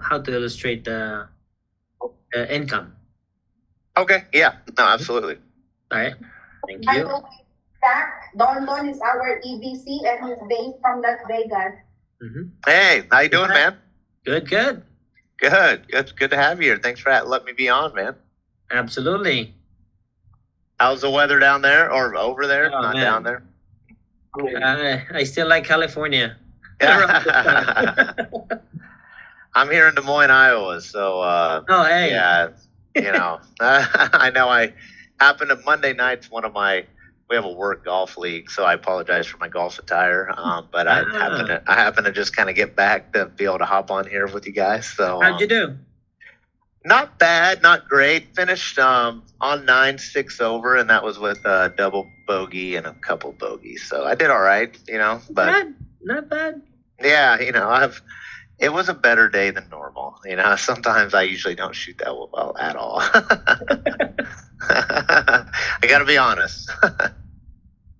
how to illustrate the income. Okay. Yeah. No, absolutely. All right. Thank By you. the way, Zach, Don is our EVC and he's based from Las Vegas. Hey, how you doing, man? Good. Good. Good to have you here. Thanks for letting me be on, man. Absolutely. How's the weather down there or over there? Oh, Not man. down there. I still like California. I'm here in Des Moines, Iowa. So, Oh, hey. yeah, I know I happened to Monday night's we have a work golf league, so I apologize for my golf attire. But I happen to just kind of get back to be able to hop on here with you guys. So how'd you do? Not bad, not great. Finished on 9-6 over, and that was with a double bogey and a couple bogeys. So I did all right, But not bad. Yeah, it was a better day than normal. Sometimes I usually don't shoot that well at all. I got to be honest.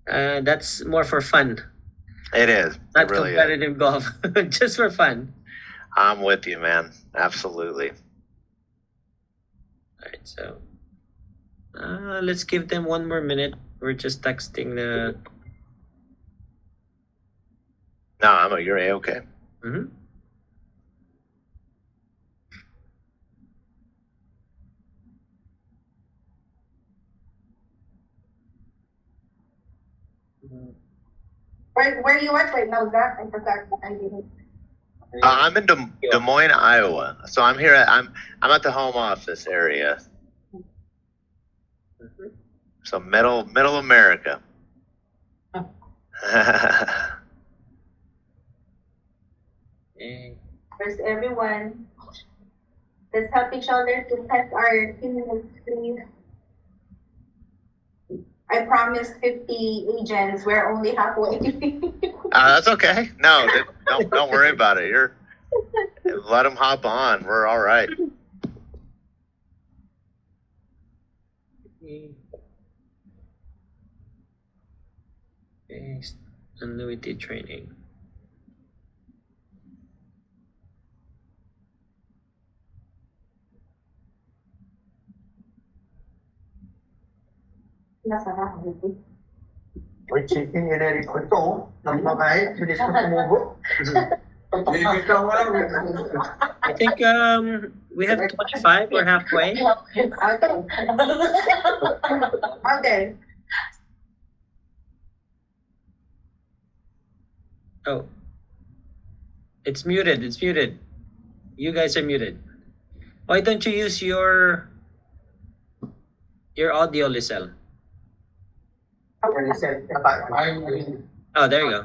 That's more for fun. It is. Not it really competitive is. golf, just for fun. I'm with you, man. Absolutely. All right, so let's give them one more minute. We're just texting the. No, you're A-okay. Mm-hmm. Where are you at right now, Zach? I forgot. I didn't. I'm in Des Moines, Iowa. So I'm here. I'm at the home office area. So middle America. There's everyone. Let's help each other to test our teammates, please. I promised 50 agents. We're only halfway. That's okay. No, don't worry about it. Let them hop on. We're all right. Annuity training. Với chị cái người này thì khởi tố làm sao cái thì để không mua gỗ. I think we have 25. We're halfway. Okay. Oh, it's muted. It's muted. You guys are muted. Why don't you use your audio, Lisel? Oh, there you go.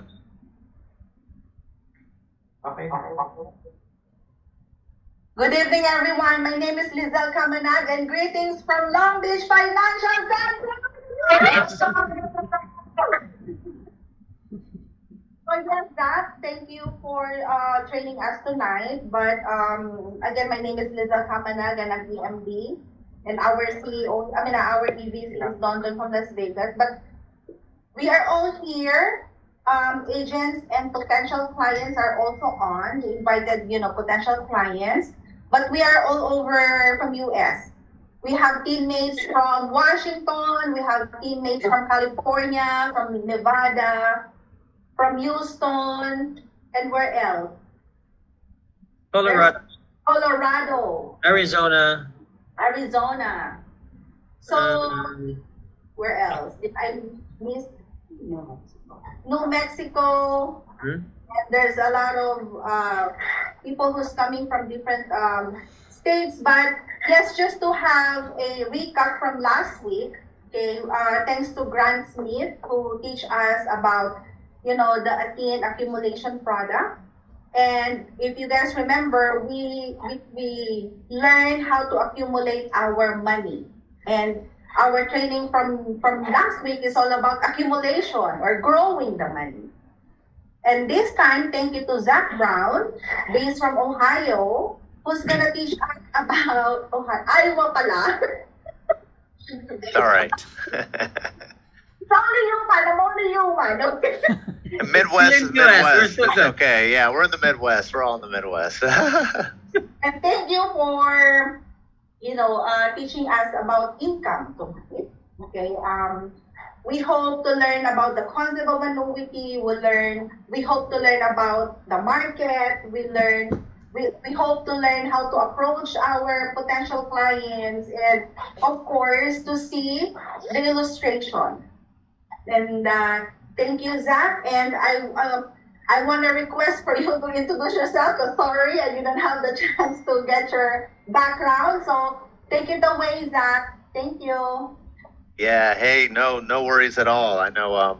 Good evening, everyone. My name is Lizelle Kamanag, and greetings from Long Beach Financial Center. Yes, Zach, thank you for training us tonight. But again, my name is Lizelle Kamanag, and I'm EMD. And our CEO, our EVC is London from Las Vegas. But we are all here. Agents and potential clients are also on. We invited, potential clients. But we are all over from US. We have teammates from Washington. We have teammates from California, from Nevada, from Houston, and where else? Colorado. Arizona. So, where else? Did I miss? New Mexico. And there's a lot of people who's coming from different states. But yes, just to have a recap from last week. Okay, thanks to Grant Smith who teach us about the Athene accumulation product. And if you guys remember, we learned how to accumulate our money. And our training from last week is all about accumulation or growing the money. And this time, thank you to Zach Brown, based from Ohio, who's gonna teach us about Iowa pala. It's all right. Only you one. Okay. Midwest is Midwest. It's okay. Yeah, we're in the Midwest. We're all in the Midwest. And you for, teaching us about income. Okay. We hope to learn about the concept of annuity. We hope to learn about the market. We hope to learn how to approach our potential clients, and of course to see the illustration. And thank you, Zach. And I want to request for you to introduce yourself, because sorry, I didn't have the chance to get your background. So take it away, Zach. Thank you. Yeah, hey, no worries at all. I know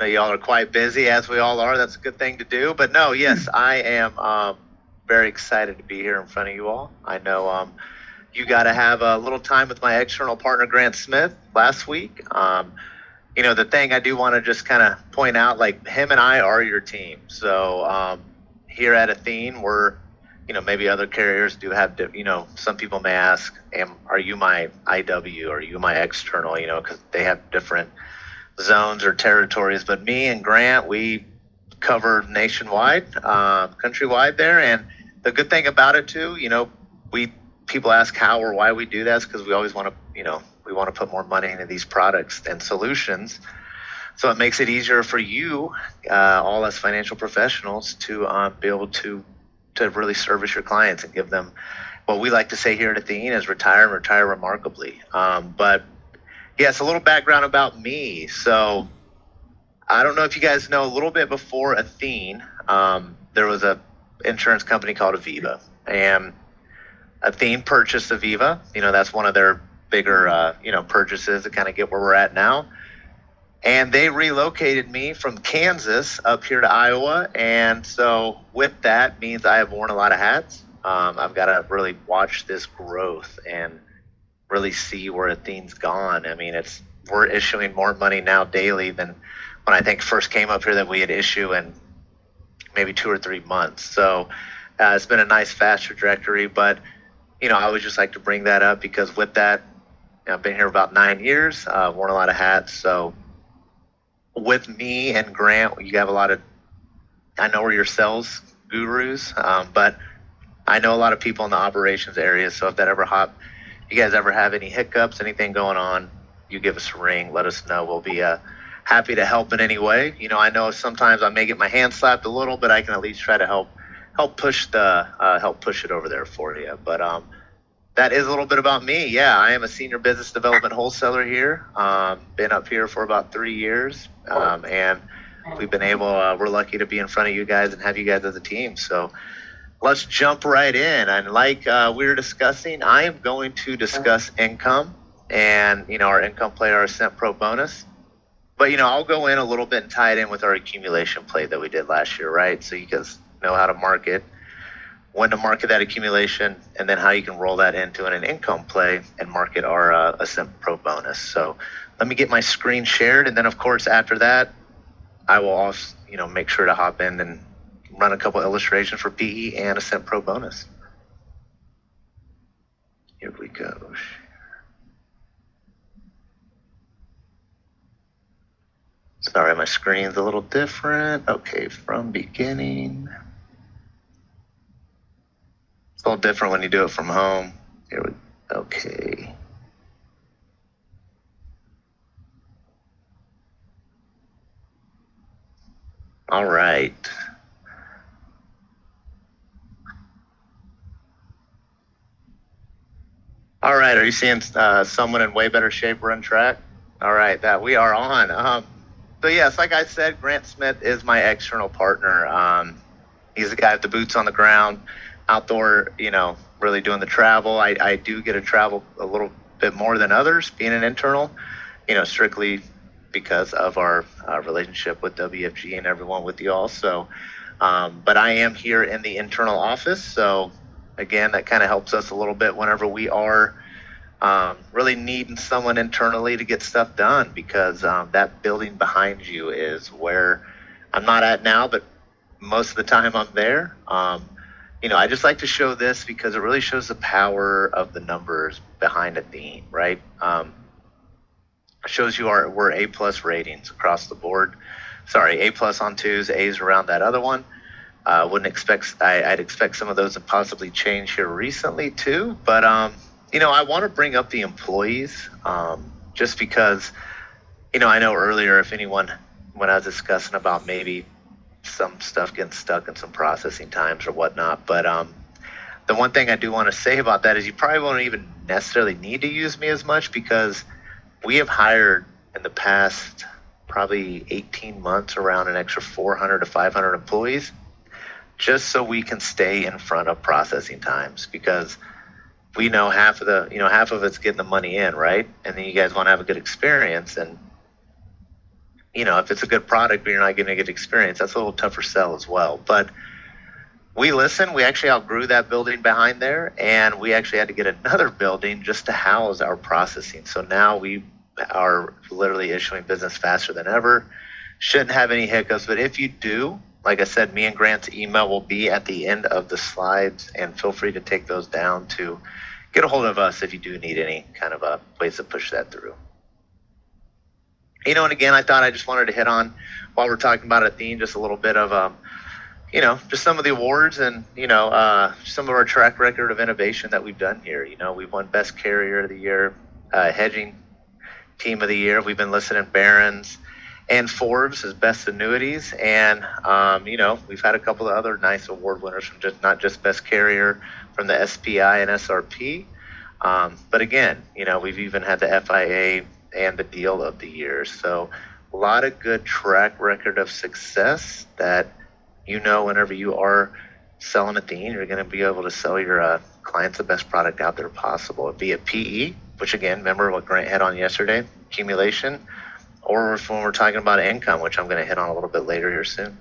y'all are quite busy, as we all are. That's a good thing to do. But no, yes, I am very excited to be here in front of you all. I know you got to have a little time with my external partner, Grant Smith, last week. The thing I do want to just kind of point out, like, him and I are your team. So here at Athene, we're, maybe other carriers do have, some people may ask, are you my IW? Or are you my external? Because they have different zones or territories. But me and Grant, we cover nationwide, countrywide there. And the good thing about it too, people ask how or why we do that, because we always want to, we want to put more money into these products and solutions. So it makes it easier for you, all us financial professionals, to be able to really service your clients and give them what we like to say here at Athene is retire and retire remarkably. But yes, a little background about me. So I don't know if you guys know, a little bit before Athene, there was a insurance company called Aviva, and Athene purchased Aviva. That's one of their bigger, purchases to kind of get where we're at now. And they relocated me from Kansas up here to Iowa. And so with that means I have worn a lot of hats. I've got to really watch this growth and really see where Athene's gone. I mean, we're issuing more money now daily than when I think first came up here that we had issue in maybe 2 or 3 months. So it's been a nice fast trajectory. But, I would just like to bring that up because with that, I've been here about 9 years, worn a lot of hats. So with me and Grant, you have I know we're your sales gurus, but I know a lot of people in the operations area. So if you guys ever have any hiccups, anything going on, you give us a ring, let us know. We'll be happy to help in any way. I know sometimes I may get my hand slapped a little, but I can at least try to help push it over there for you. But that is a little bit about me. Yeah, I am a senior business development wholesaler here. Been up here for about 3 years, and we've been we're lucky to be in front of you guys and have you guys as a team. So let's jump right in. And like we were discussing, I am going to discuss income and, our income play, our Ascent Pro bonus. But, I'll go in a little bit and tie it in with our accumulation play that we did last year, right? So you guys know how to market, when to market that accumulation, and then how you can roll that into an income play and market our Ascent Pro bonus. So let me get my screen shared, and then of course after that, I will also, make sure to hop in and run a couple illustrations for PE and Ascent Pro bonus. Here we go. Sorry, my screen's a little different. Okay, from beginning. It's a little different when you do it from home. Okay. All right. All right, are you seeing someone in way better shape run track? All right, that we are on. So yes, like I said, Grant Smith is my external partner. He's the guy with the boots on the ground, outdoor, really doing the travel. I do get to travel a little bit more than others, being an internal, strictly because of our relationship with WFG and everyone with you all. So, but I am here in the internal office. So again, that kind of helps us a little bit whenever we are really needing someone internally to get stuff done, because that building behind you is where I'm not at now, but most of the time I'm there. I just like to show this because it really shows the power of the numbers behind Athene, right? It shows you we're A+ ratings across the board. Sorry, A+ on twos, A's around that other one. I'd expect some of those to possibly change here recently too. But I want to bring up the employees, just because, I know earlier when I was discussing about maybe some stuff getting stuck in some processing times or whatnot. But the one thing I do want to say about that is you probably won't even necessarily need to use me as much, because we have hired in the past probably 18 months around an extra 400 to 500 employees, just so we can stay in front of processing times, because we know half of it's getting the money in, right? And then you guys want to have a good experience. And, if it's a good product, but you're not getting a good experience, that's a little tougher sell as well. But we listen. We actually outgrew that building behind there, and we actually had to get another building just to house our processing. So now we are literally issuing business faster than ever. Shouldn't have any hiccups. But if you do, like I said, me and Grant's email will be at the end of the slides, and feel free to take those down to get a hold of us if you do need any kind of ways to push that through. And again, I thought I just wanted to hit on, while we're talking about Athene, just a little bit of, just some of the awards and, some of our track record of innovation that we've done here. We've won Best Carrier of the Year, Hedging Team of the Year. We've been listed in Barron's and Forbes as Best Annuities. And, we've had a couple of other nice award winners from not just Best Carrier from the SPI and SRP. But again, we've even had the FIA and the Deal of the Year. So a lot of good track record of success that, whenever you are selling Athene, you're going to be able to sell your clients the best product out there possible. It'd be a PE, which again, remember what Grant had on yesterday, accumulation, or when we're talking about income, which I'm going to hit on a little bit later here soon.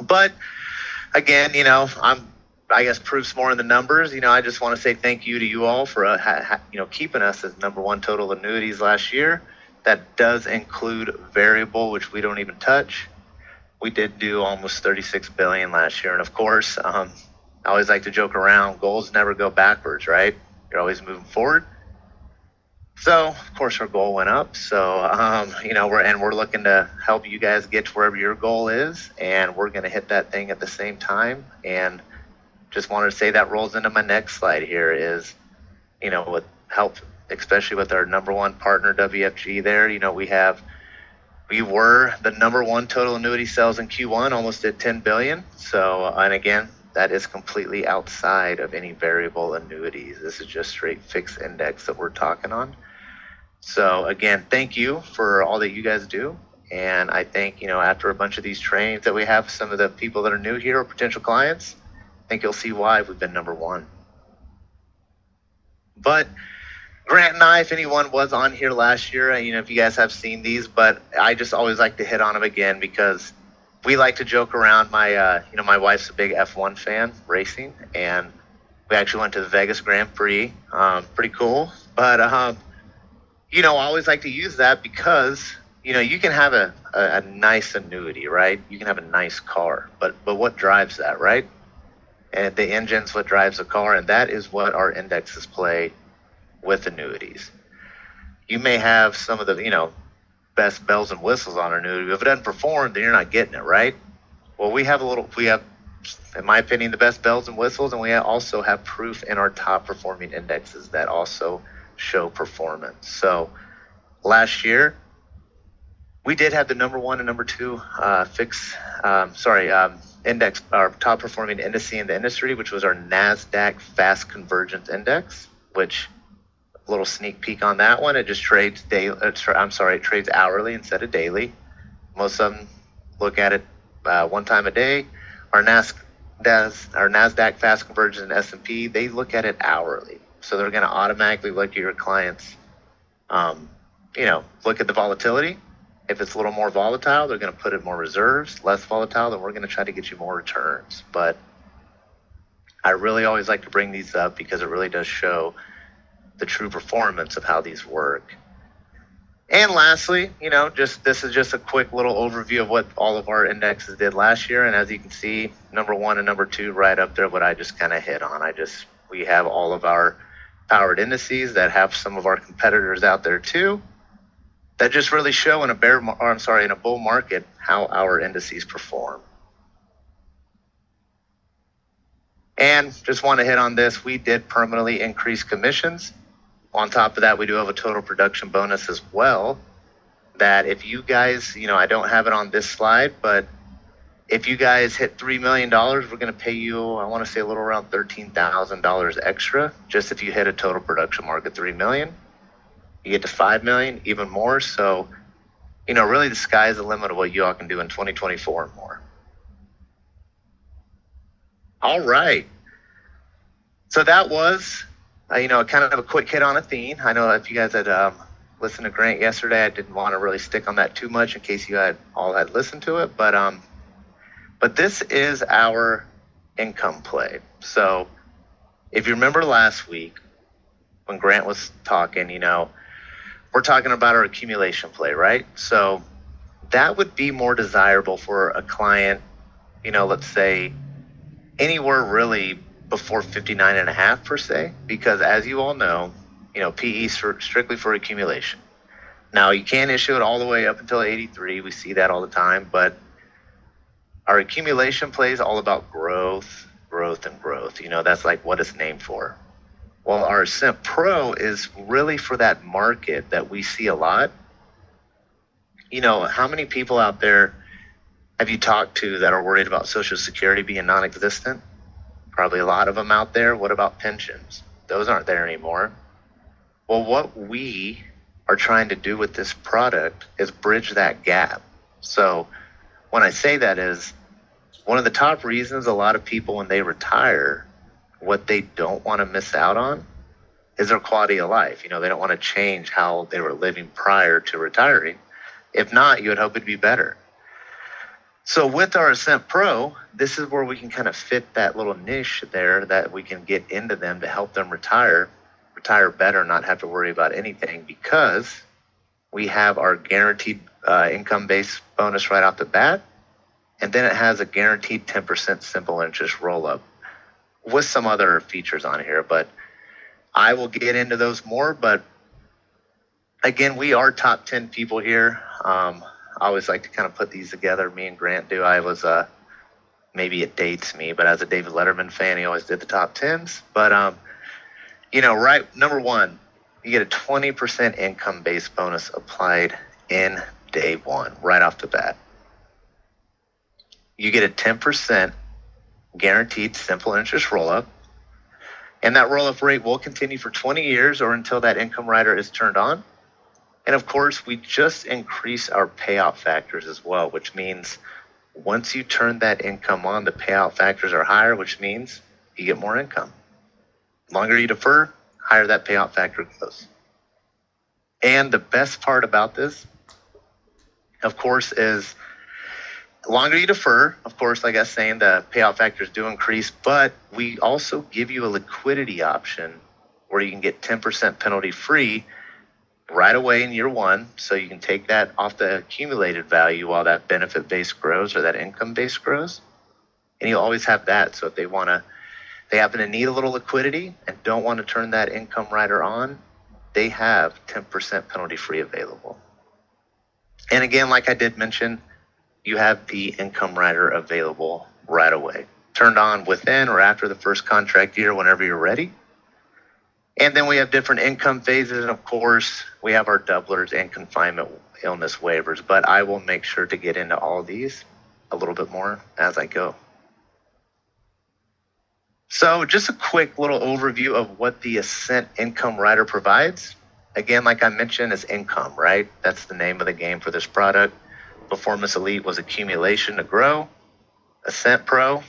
But again, I guess proof's more in the numbers. I just want to say thank you to you all for keeping us as number one total annuities last year. That does include variable, which we don't even touch. We did do almost 36 billion last year, and of course, I always like to joke around. Goals never go backwards, right? You're always moving forward. So, of course, our goal went up. So, we're looking to help you guys get to wherever your goal is, and we're going to hit that thing at the same time. And just wanted to say that rolls into my next slide here is, with help, especially with our number one partner, WFG there, we were the number one total annuity sales in Q1, almost at 10 billion. So, and again, that is completely outside of any variable annuities. This is just straight fixed index that we're talking on. So again, thank you for all that you guys do. And I think, after a bunch of these trainings that we have, some of the people that are new here or potential clients, I think you'll see why we've been number one. But Grant and I, if anyone was on here last year, if you guys have seen these, but I just always like to hit on them again because we like to joke around. My wife's a big F1 fan, racing, and we actually went to the Vegas Grand Prix. Pretty cool. But, I always like to use that because, you can have a nice annuity, right? You can have a nice car, but what drives that, right? And the engine's what drives the car, and that is what our indexes play with annuities. You may have some of the, best bells and whistles on an annuity. If it doesn't perform, then you're not getting it, right? Well, we have, in my opinion, the best bells and whistles, and we also have proof in our top performing indexes that also show performance. So last year, we did have the number one and number two index, our top performing index in the industry, which was our NASDAQ Fast Convergence Index, which, a little sneak peek on that one, it just trades it trades hourly instead of daily. Most of them look at it one time a day. Our NASDAQ Fast Convergence and S&P, they look at it hourly. So they're going to automatically look at your clients, look at the volatility. If it's a little more volatile, they're going to put in more reserves. Less volatile, then we're going to try to get you more returns. But I really always like to bring these up because it really does show the true performance of how these work. And lastly, this is just a quick little overview of what all of our indexes did last year. And as you can see, number one and number two right up there, what I just kind of hit on. We have all of our powered indices that have some of our competitors out there too, that just really show in a bull market how our indices perform. And just want to hit on this, we did permanently increase commissions. On top of that, we do have a total production bonus as well, that if you guys, I don't have it on this slide, but if you guys hit $3 million, we're going to pay you, I want to say a little around $13,000 extra, just if you hit a total production mark at $3 million. You get to $5 million, even more. So, really the sky's the limit of what you all can do in 2024 and more. All right. So that was, kind of a quick hit on Athene. I know if you guys had listened to Grant yesterday, I didn't want to really stick on that too much in case you all had listened to it. But this is our income play. So if you remember last week when Grant was talking, we're talking about our accumulation play, right? So that would be more desirable for a client, let's say anywhere really before 59.5 per se, because as you all know, PE is strictly for accumulation. Now you can issue it all the way up until 83. We see that all the time, but our accumulation play is all about growth. That's like what it's named for. Well, our Ascent Pro is really for that market that we see a lot. How many people out there have you talked to that are worried about Social Security being non-existent? Probably a lot of them out there. What about pensions? Those aren't there anymore. Well, what we are trying to do with this product is bridge that gap. So when I say that is, one of the top reasons a lot of people when they retire, what they don't want to miss out on is their quality of life. They don't want to change how they were living prior to retiring. If not, you would hope it'd be better. So with our Ascent Pro, this is where we can kind of fit that little niche there that we can get into them to help them retire better, not have to worry about anything, because we have our guaranteed income-based bonus right off the bat. And then it has a guaranteed 10% simple interest roll-up with some other features on here. But I will get into those more. But again, we are top 10 people here. I always like to kind of put these together. Me and Grant do. I was, maybe it dates me, but as a David Letterman fan, he always did the top 10s. But, right, number one, you get a 20% income-based bonus applied in day one, right off the bat. You get a 10% guaranteed simple interest roll-up. And that roll-up rate will continue for 20 years or until that income rider is turned on. And of course, we just increase our payout factors as well, which means once you turn that income on, the payout factors are higher, which means you get more income. The longer you defer, higher that payout factor goes. And the best part about this, of course, is the longer you defer, of course, like I was saying, the payout factors do increase, but we also give you a liquidity option where you can get 10% penalty free right away in year one. So you can take that off the accumulated value while that benefit base grows or that income base grows. And you always have that. So if they happen to need a little liquidity and don't want to turn that income rider on, they have 10% penalty free available. And again, like I did mention, you have the income rider available right away, turned on within or after the first contract year, whenever you're ready. And then we have different income phases. And of course, we have our doublers and confinement illness waivers, but I will make sure to get into all of these a little bit more as I go. So just a quick little overview of what the Ascent Income Rider provides. Again, like I mentioned, it's income, right? That's the name of the game for this product. Performance Elite was accumulation to grow. Ascent Pro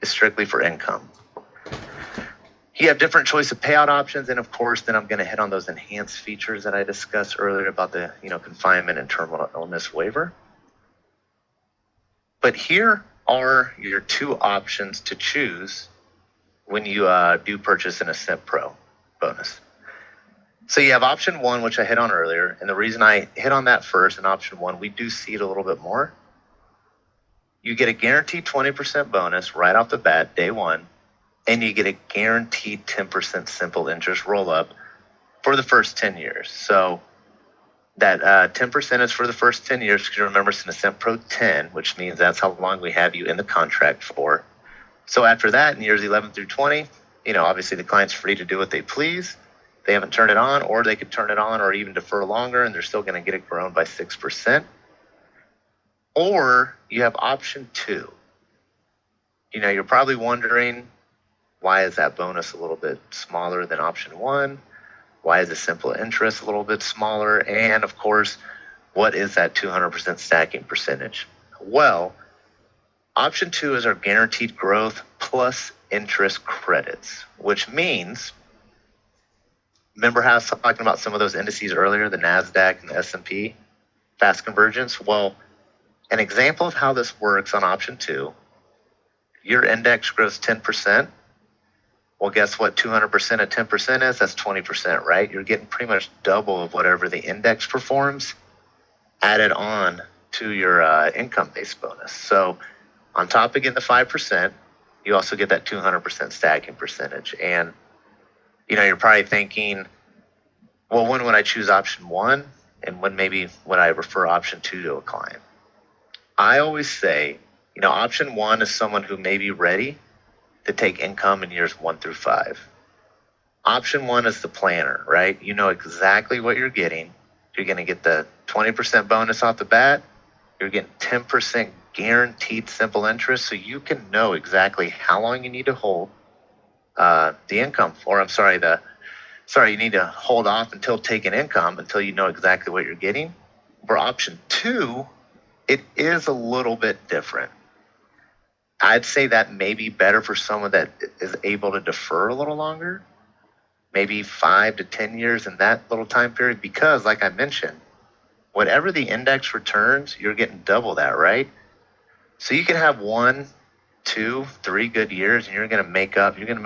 is strictly for income. You have different choice of payout options, and of course, then I'm going to hit on those enhanced features that I discussed earlier about the confinement and terminal illness waiver. But here are your two options to choose when you do purchase an Ascent Pro bonus. So you have option one, which I hit on earlier, and the reason I hit on that first in option one, we do see it a little bit more. You get a guaranteed 20% bonus right off the bat, day one, and you get a guaranteed 10% simple interest roll-up for the first 10 years. So that 10% is for the first 10 years, because remember it's an Ascent Pro 10, which means that's how long we have you in the contract for. So after that, in years 11 through 20, obviously the client's free to do what they please. They haven't turned it on, or they could turn it on or even defer longer, and they're still going to get it grown by 6%. Or you have option 2. You're probably wondering, why is that bonus a little bit smaller than option 1? Why is the simple interest a little bit smaller? And of course, what is that 200% stacking percentage? Well, option 2 is our guaranteed growth plus interest credits, which means, remember how I was talking about some of those indices earlier, the NASDAQ and the S&P, fast convergence? Well, an example of how this works on option 2, your index grows 10%. Well, guess what 200% of 10% is? That's 20%, right? You're getting pretty much double of whatever the index performs added on to your income-based bonus. So on top of getting the 5%, you also get that 200% stacking percentage. And, you're probably thinking, well, when would I choose option 1? And when would I refer option 2 to a client? I always say, option 1 is someone who may be ready to take income in years 1 through 5. Option 1 is the planner, right? You know exactly what you're getting. You're going to get the 20% bonus off the bat. You're getting 10% guaranteed simple interest, so you can know exactly how long you need to hold the income, or you need to hold off until taking income until you know exactly what you're getting. For option 2, it is a little bit different. I'd say that may be better for someone that is able to defer a little longer, maybe 5 to 10 years in that little time period, because like I mentioned, whatever the index returns, you're getting double that, right? So you can have 1, 2, 3 good years, and you're going to make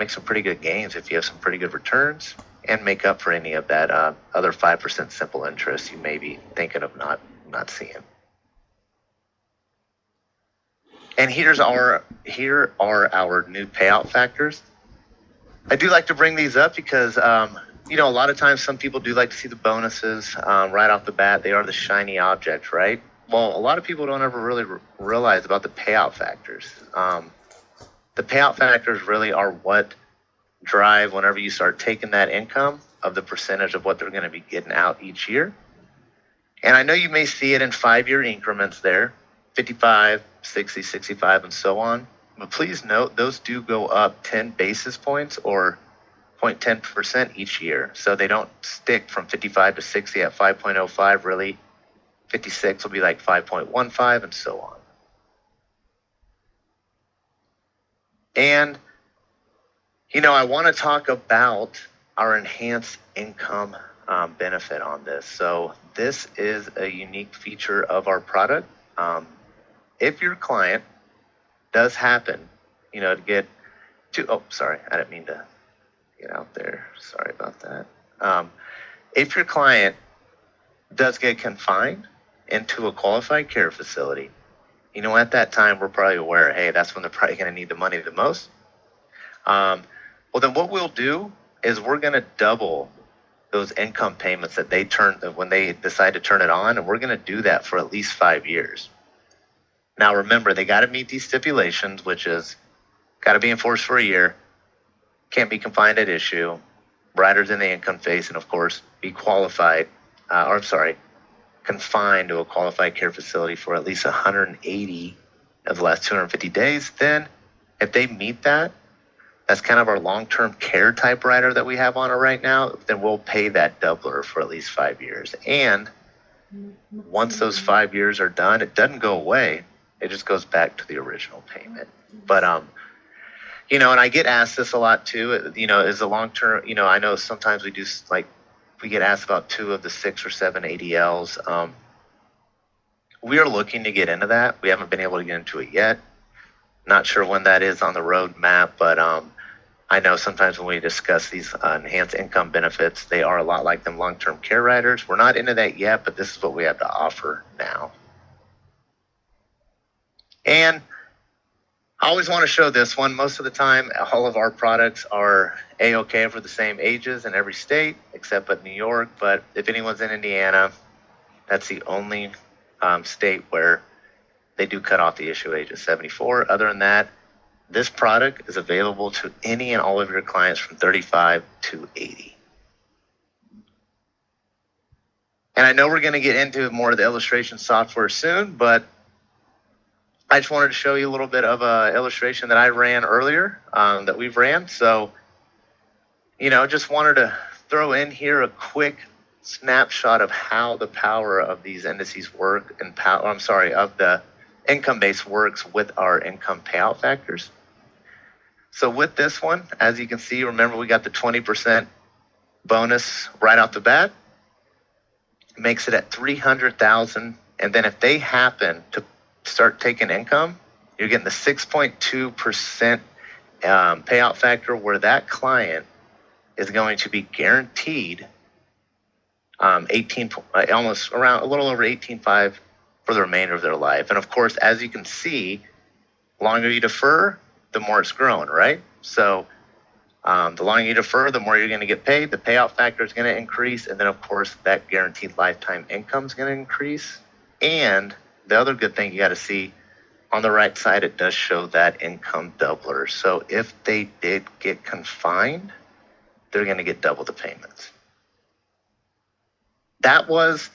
some pretty good gains if you have some pretty good returns, and make up for any of that other 5% simple interest you may be thinking of not seeing. And here are our new payout factors. I do like to bring these up because, a lot of times some people do like to see the bonuses right off the bat. They are the shiny object, right? Well, a lot of people don't ever really realize about the payout factors. The payout factors really are what drive whenever you start taking that income of the percentage of what they're going to be getting out each year. And I know you may see it in 5-year increments there, 55, 60, 65, and so on. But please note, those do go up 10 basis points or 0.10% each year. So they don't stick from 55 to 60 at 5.05. Really, 56 will be like 5.15 and so on. And, I want to talk about our enhanced income benefit on this. So this is a unique feature of our product. If your client does happen, to get to, sorry, I didn't mean to get out there. Sorry about that. If your client does get confined into a qualified care facility, at that time, we're probably aware, hey, that's when they're probably going to need the money the most. Well, then what we'll do is we're going to double those income payments that they when they decide to turn it on, and we're going to do that for at least 5 years. Now, remember, they got to meet these stipulations, which is got to be enforced for a year, can't be confined at issue, riders in the income phase, and of course, be confined to a qualified care facility for at least 180 of the last 250 days. Then, if they meet that, that's kind of our long-term care type rider that we have on it right now, then we'll pay that doubler for at least 5 years. And once those 5 years are done, it doesn't go away. It just goes back to the original payment. But, and I get asked this a lot too, is the long-term, I know sometimes we get asked about 2 of the 6 or 7 ADLs. We are looking to get into that. We haven't been able to get into it yet. Not sure when that is on the roadmap, but I know sometimes when we discuss these enhanced income benefits, they are a lot like them long-term care riders. We're not into that yet, but this is what we have to offer now. And I always want to show this one. Most of the time, all of our products are A-OK for the same ages in every state, except but New York. But if anyone's in Indiana, that's the only state where they do cut off the issue age of 74. Other than that, This product is available to any and all of your clients from 35 to 80. And I know we're going to get into more of the illustration software soon, but I just wanted to show you a little bit of an illustration that I ran earlier, that we've ran. So, just wanted to throw in here a quick snapshot of how the power of these indices work and of the income base works with our income payout factors. So with this one, as you can see, remember we got the 20% bonus right off the bat. It makes it at 300,000, and then if they happen to start taking income, you're getting the 6.2% payout factor, where that client is going to be guaranteed almost around a little over 18.5 for the remainder of their life. And of course, as you can see, the longer you defer, the more it's growing, right? So the longer you defer, the more you're going to get paid. The payout factor is going to increase, and then of course that guaranteed lifetime income is going to increase. And the other good thing you got to see on the right side, it does show that income doubler. So if they did get confined, they're going to get double the payments. That was,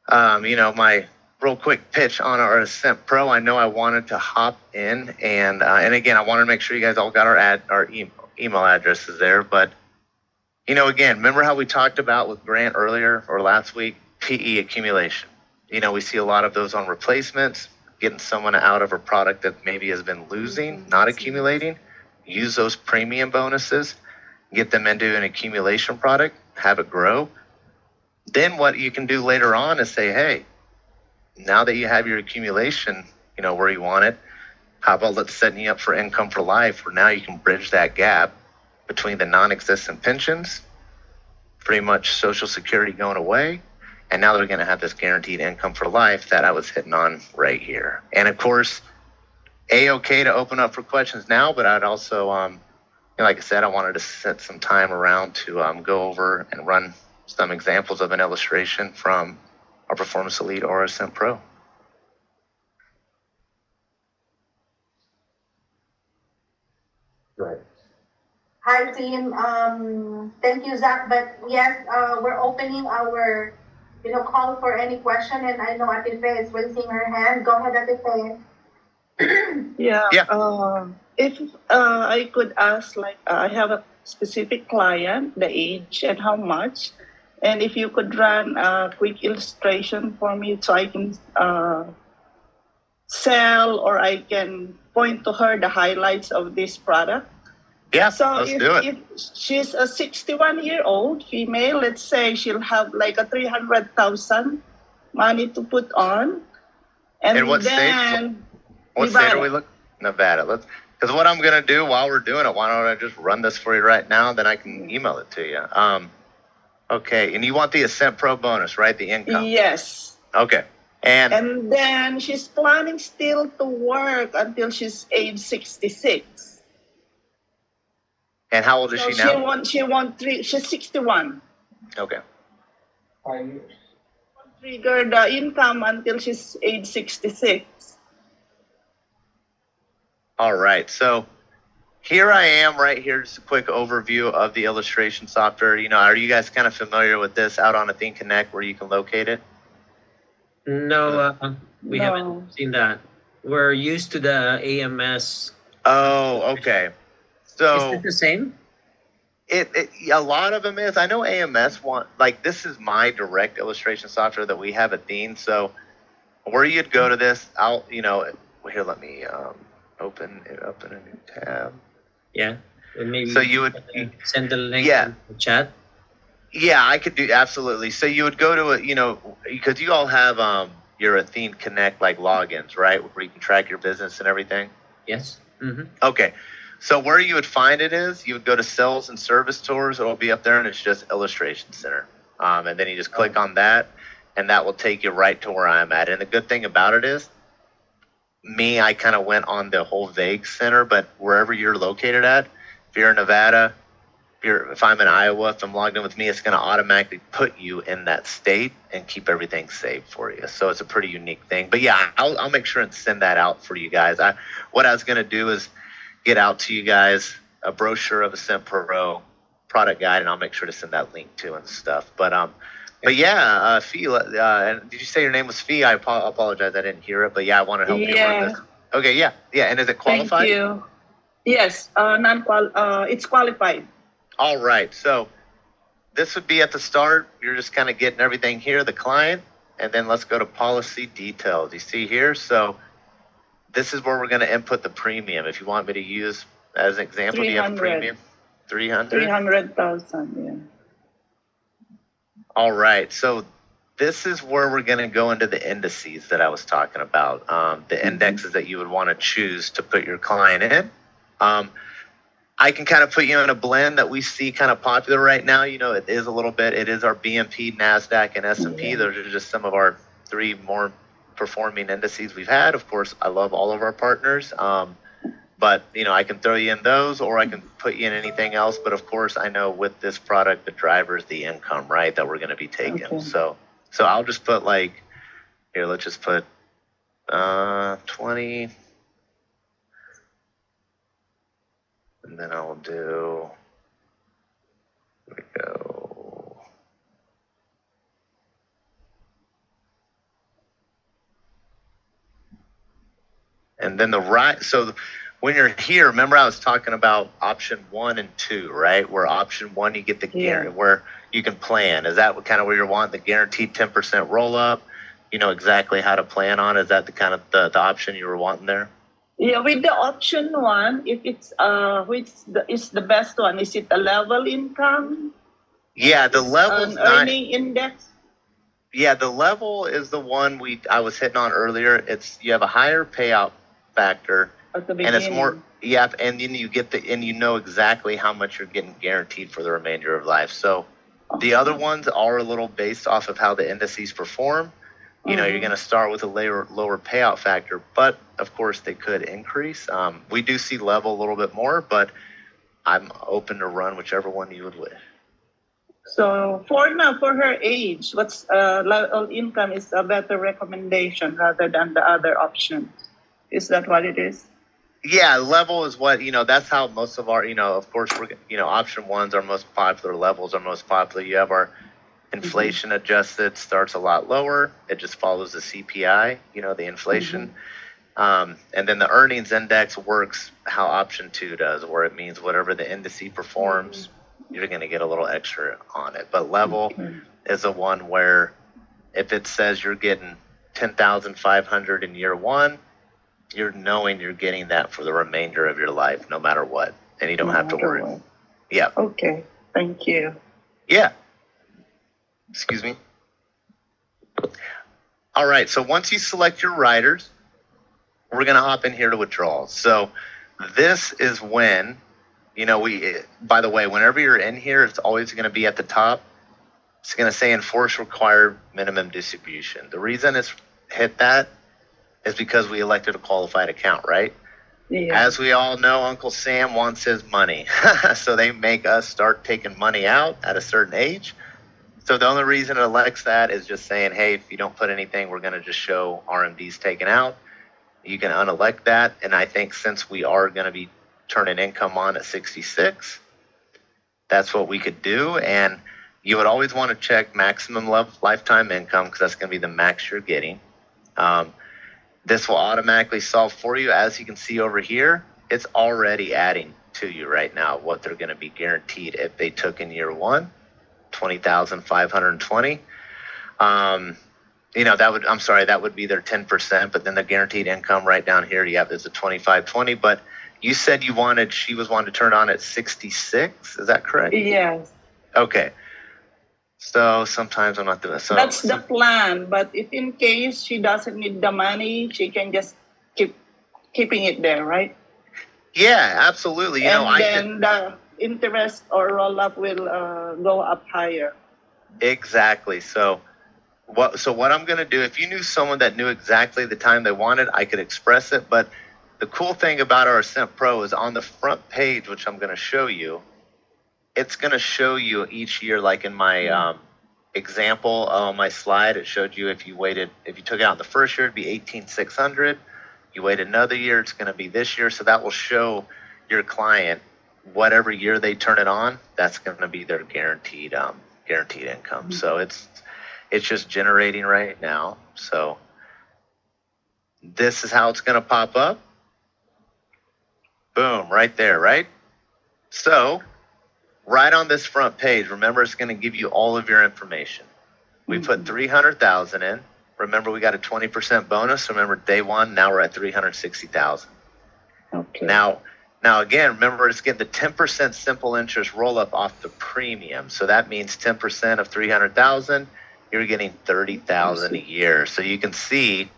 my real quick pitch on our Ascent Pro. I know I wanted to hop in and again, I wanted to make sure you guys all got our email addresses there. But, again, remember how we talked about with Grant earlier or last week, PE accumulation. We see a lot of those on replacements, getting someone out of a product that maybe has been losing, not accumulating. Use those premium bonuses, get them into an accumulation product, have it grow. Then what you can do later on is say, hey, now that you have your accumulation, where you want it, how about let's set you up for income for life, where now you can bridge that gap between the non-existent pensions, pretty much Social Security going away, and now they're going to have this guaranteed income for life that I was hitting on right here. And of course, A-okay to open up for questions now, but I'd also, like I said, I wanted to set some time around to go over and run some examples of an illustration from our Performance Elite or Ascent Pro. Right. Hi, team. Thank you, Zach. But yes, we're opening our call for any question. And I know Ate Faye is raising her hand. Go ahead, Ate Faye. Yeah. If I could ask, I have a specific client, the age and how much, and if you could run a quick illustration for me so I can sell, or I can point to her the highlights of this product. Yeah, so let's do it. If she's a 61-year-old female, let's say she'll have like a 300,000 money to put on. And what then, state? What state are we looking? Nevada. Because what I'm going to do while we're doing it, why don't I just run this for you right now? Then I can email it to you. Okay. And you want the Ascent Pro bonus, right? The income. Yes. Okay. And then she's planning still to work until she's age 66. And how old is she now? She's 61. Okay. 5 years. Trigger the income until she's age 66. All right. So here I am right here. Just a quick overview of the illustration software. Are you guys kind of familiar with this out on Athene Connect where you can locate it? No, we haven't seen that. We're used to the AMS. Oh, okay. So is it the same? A lot of them is. I know AMS this is my direct illustration software that we have at Athene. So where you'd go to this, here, let me open it up in a new tab. Yeah. And maybe so you would send the link in the chat. Yeah, I could do absolutely. So you would go to it, because you all have your Athene Connect logins, right, where you can track your business and everything. Yes. Mm-hmm. Okay. So where you would find it is you would go to Sales and Service Tours. It'll be up there, and it's just Illustration Center. And then you just click on that, and that will take you right to where I'm at. And the good thing about it is, I kind of went on the whole vague center, but wherever you're located at, if you're in Nevada, if I'm in Iowa, if I'm logged in with me, it's going to automatically put you in that state and keep everything saved for you. So it's a pretty unique thing. But yeah, I'll make sure and send that out for you guys. What I was going to do is get out to you guys a brochure of Ascent Pro product guide, and I'll make sure to send that link to and stuff. But yeah, Fee, and did you say your name was Fee? I apologize, I didn't hear it. But yeah, I want to help you learn this. Okay, yeah, and is it qualified? Thank you. Yes, it's qualified. All right, so this would be at the start. You're just kind of getting everything here, the client, and then let's go to policy details. You see here, so this is where we're going to input the premium. If you want me to use as an example, do you have a premium? 300? 300,000, yeah. All right, so this is where we're going to go into the indices that I was talking about, the indexes that you would want to choose to put your client in. I can kind of put you in a blend that we see kind of popular right now. You know, it is our BMP, NASDAQ, and S&P. Yeah. Those are just some of our 3 more performing indices we've had. Of course, I love all of our partners. But, you know, I can throw you in those, or I can put you in anything else. But, of course, I know with this product, the driver is the income, right, that we're going to be taking. Okay. So I'll just put here, let's just put 20. And then I'll do, here we go. And then so when you're here, remember I was talking about option 1 and 2, right? Where option 1, you get the guarantee, where you can plan. Is that kind of where you're wanting the guaranteed 10% roll up? You know exactly how to plan on? Is that the kind of the option you were wanting there? Yeah, with the option 1, if it's which is the best one? Is it a level income? Yeah, the level's an earning index. Yeah, the level is the one I was hitting on earlier. You have a higher payout factor, At the beginning. and it's more. Yeah, and then you know exactly how much you're getting guaranteed for the remainder of life. So the other ones are a little based off of how the indices perform. You know, you're going to start with a lower payout factor, but of course they could increase. We do see level a little bit more, but I'm open to run whichever one you would wish. So for her age, what's level income is a better recommendation rather than the other option. Is that what it is? Yeah, level is what, that's how most of our, of course, option 1's our most popular, levels are most popular. You have our inflation adjusted, starts a lot lower. It just follows the CPI, the inflation. And then the earnings index works how option 2 does, where it means whatever the indice performs, you're going to get a little extra on it. But level is the one where if it says you're getting 10,500 in year 1, you're knowing you're getting that for the remainder of your life, no matter what, and you don't have to worry. Yeah. Okay. Thank you. Yeah. Excuse me. All right. So once you select your riders, we're going to hop in here to withdrawals. So this is when, by the way, whenever you're in here, it's always going to be at the top. It's going to say enforce required minimum distribution. The reason it's hit that is because we elected a qualified account, right? Yeah. As we all know, Uncle Sam wants his money. So they make us start taking money out at a certain age. So the only reason it elects that is just saying, hey, if you don't put anything, we're going to just show RMDs taken out. You can unelect that. And I think since we are going to be turning income on at 66, that's what we could do. And you would always want to check maximum lifetime income because that's going to be the max you're getting. This will automatically solve for you. As you can see over here, it's already adding to you right now what they're going to be guaranteed if they took in year 1, 20,520. That would be their 10%, but then the guaranteed income right down here, you have is a 2520. But you said she was wanting to turn on at 66. Is that correct? Yes. Okay. So sometimes I'm not doing so. That's the plan. But if in case she doesn't need the money, she can just keeping it there, right? Yeah, absolutely. Then the interest or roll up will go up higher. Exactly. So what I'm going to do, if you knew someone that knew exactly the time they wanted, I could express it. But the cool thing about our Ascent Pro is on the front page, which I'm going to show you, it's going to show you each year, like in my example on my slide, it showed you if you took it out the first year, it'd be 18,600. You wait another year, it's going to be this year. So that will show your client whatever year they turn it on, that's going to be their guaranteed income. So it's just generating right now. So this is how it's going to pop up. Boom, right there, right? So right on this front page, remember, it's going to give you all of your information. We put 300,000 in. Remember, we got a 20% bonus. Remember, day one, now we're at 360,000. Okay. Now again, remember, it's getting the 10% simple interest roll up off the premium. So that means 10% of 300,000, you're getting 30,000 a year. So you can see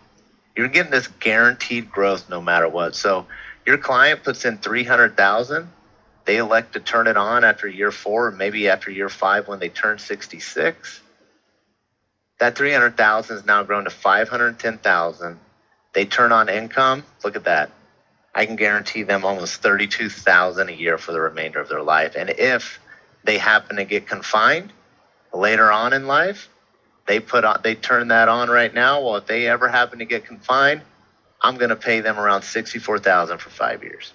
you're getting this guaranteed growth no matter what. So your client puts in 300,000, they elect to turn it on after year 4, or maybe after year 5 when they turn 66. That 300,000 is now grown to 510,000. They turn on income. Look at that. I can guarantee them almost 32,000 a year for the remainder of their life. And if they happen to get confined later on in life, they turn that on right now. Well, if they ever happen to get confined, I'm going to pay them around 64,000 for 5 years,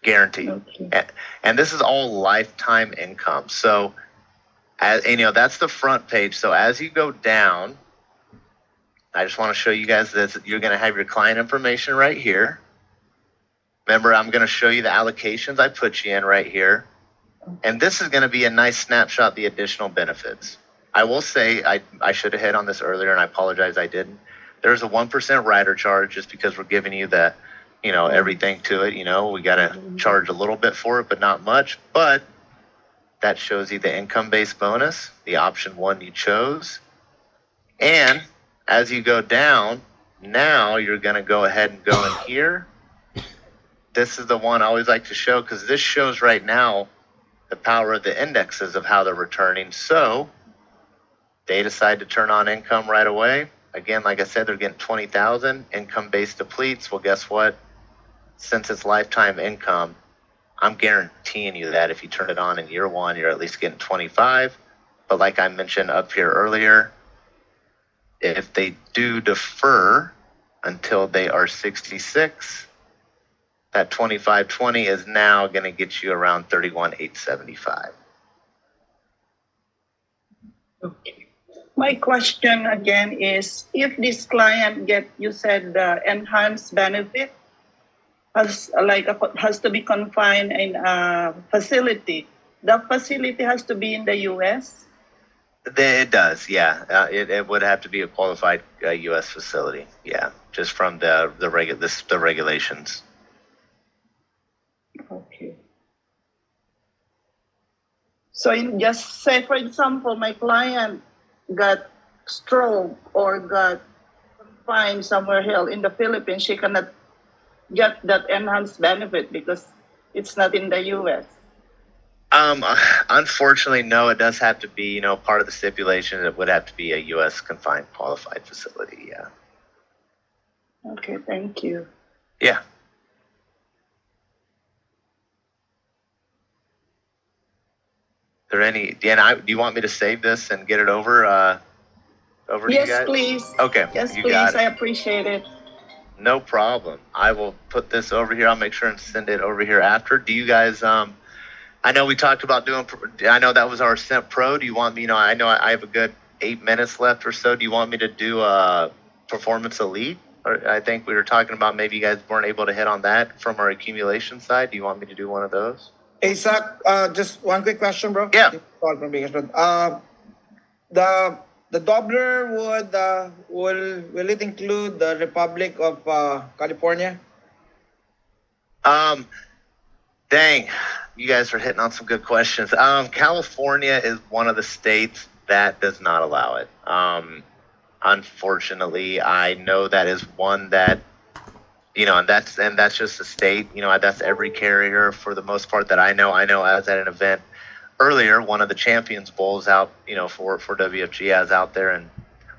guaranteed. Okay. And this is all lifetime income. So, that's the front page. So as you go down, I just want to show you guys this. You're going to have your client information right here. Remember, I'm going to show you the allocations I put you in right here. And this is going to be a nice snapshot of the additional benefits. I will say, I should have hit on this earlier, and I apologize I didn't. There's a 1% rider charge just because we're giving you the, everything to it. We got to charge a little bit for it, but not much. But that shows you the income-based bonus, the option 1 you chose. And as you go down, now you're going to go ahead and go in here. This is the one I always like to show because this shows right now the power of the indexes of how they're returning. So they decide to turn on income right away. Again, like I said, they're getting 20,000. Income-based depletes. Well, guess what? Since it's lifetime income, I'm guaranteeing you that if you turn it on in year 1, you're at least getting 25. But like I mentioned up here earlier, if they do defer until they are 66, that 2520 is now going to get you around 31,875. Okay. My question again is, if this client you said the enhanced benefit has to be confined in a facility. The facility has to be in the U.S.? It does, yeah. It would have to be a qualified U.S. facility, yeah, just from the regulations. Okay. So just say, for example, my client got stroke or got confined somewhere else in the Philippines, she cannot get that enhanced benefit because it's not in the U.S. Unfortunately, no. It does have to be, part of the stipulation. It would have to be a U.S. confined qualified facility. Yeah. Okay. Thank you. Yeah. There any? Dan, do you want me to save this and get it over to you guys? Yes, please. Okay. Yes, you please. got it. I appreciate it. No problem. I will put this over here. I'll make sure and send it over here after. Do you guys? I know we talked about doing. I know that was our Ascent Pro. Do you want me? I know I have a good 8 minutes left or so. Do you want me to do a Performance Elite? Or I think we were talking about maybe you guys weren't able to hit on that from our accumulation side. Do you want me to do one of those? Hey, Zach, just one quick question, bro. Yeah. The doubler will it include the Republic of California? Dang, you guys are hitting on some good questions. California is one of the states that does not allow it. Unfortunately, I know that is one that, and that's just a state. That's every carrier for the most part that I know. I know I was at an event earlier, one of the Champions Bowls out, for WFG, I was out there, and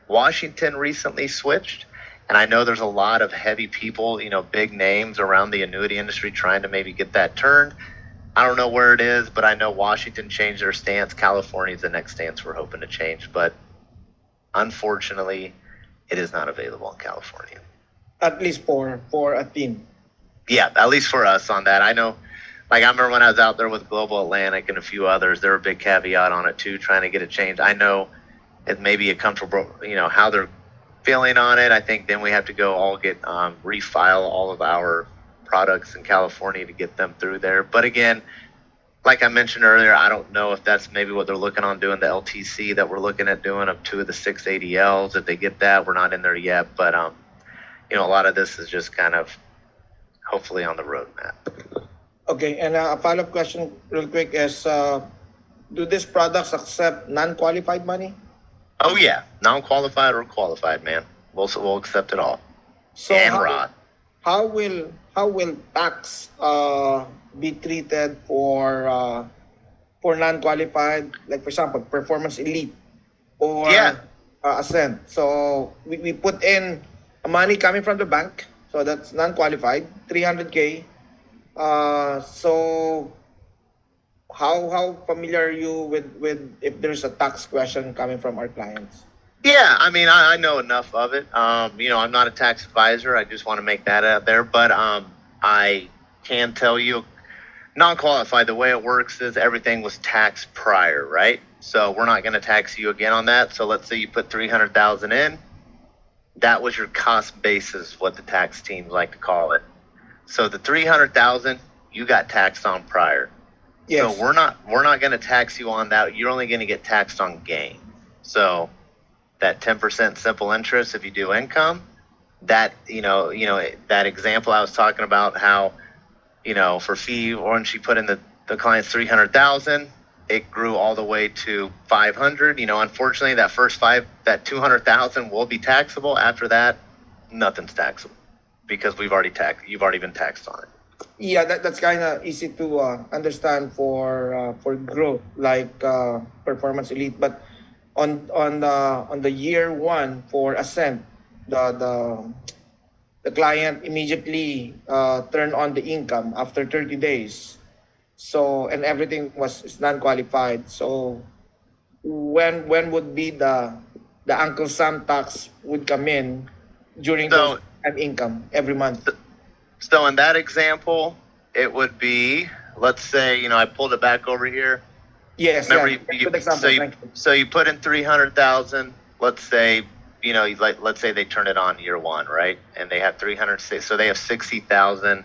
Washington recently switched. And I know there's a lot of heavy people, big names around the annuity industry trying to maybe get that turned. I don't know where it is, but I know Washington changed their stance. California's the next stance we're hoping to change, but unfortunately, it is not available in California. At least for Athene. Yeah, at least for us on that. I know, like I remember when I was out there with Global Atlantic and a few others, there were a big caveat on it too, trying to get it changed. I know it may be a comfortable, how they're feeling on it. I think then we have to go all get refile all of our products in California to get them through there. But again, like I mentioned earlier, I don't know if that's maybe what they're looking on doing, the LTC that we're looking at doing of 2 of the 6 ADLs. If they get that, we're not in there yet. But, a lot of this is just kind of hopefully on the roadmap. Okay, and a follow-up question real quick is, do these products accept non-qualified money? Oh, yeah. Non-qualified or qualified, man. We'll accept it all. So and Rod. How will tax be treated for non-qualified, like for example, Performance Elite or Ascent? So we put in money coming from the bank, so that's non-qualified, 300K. So how familiar are you with if there's a tax question coming from our clients? Yeah, I mean, I know enough of it. I'm not a tax advisor. I just want to make that out there. But I can tell you, non-qualified, the way it works is everything was taxed prior, right? So we're not going to tax you again on that. So let's say you put $300,000 in. That was your cost basis, what the tax teams like to call it. So the $300,000 you got taxed on prior. Yes. So we're not going to tax you on that. You're only going to get taxed on gain. So that 10% simple interest, if you do income, that, that example I was talking about how, for fee, when she put in the client's 300,000, it grew all the way to 500. Unfortunately that first that 200,000 will be taxable. After that, nothing's taxable because you've already been taxed on it. Yeah, that's kind of easy to understand for growth, like Performance Elite. But on the year one for Ascent, the client immediately turned on the income after 30 days. So, and everything is non-qualified. So when would be the Uncle Sam tax would come in during those income every month? So in that example, it would be, let's say, I pulled it back over here. Yes. Remember, Good example. so you put in 300,000. Let's say, let's say they turn it on year one, right? And they have 306. So they have 60,000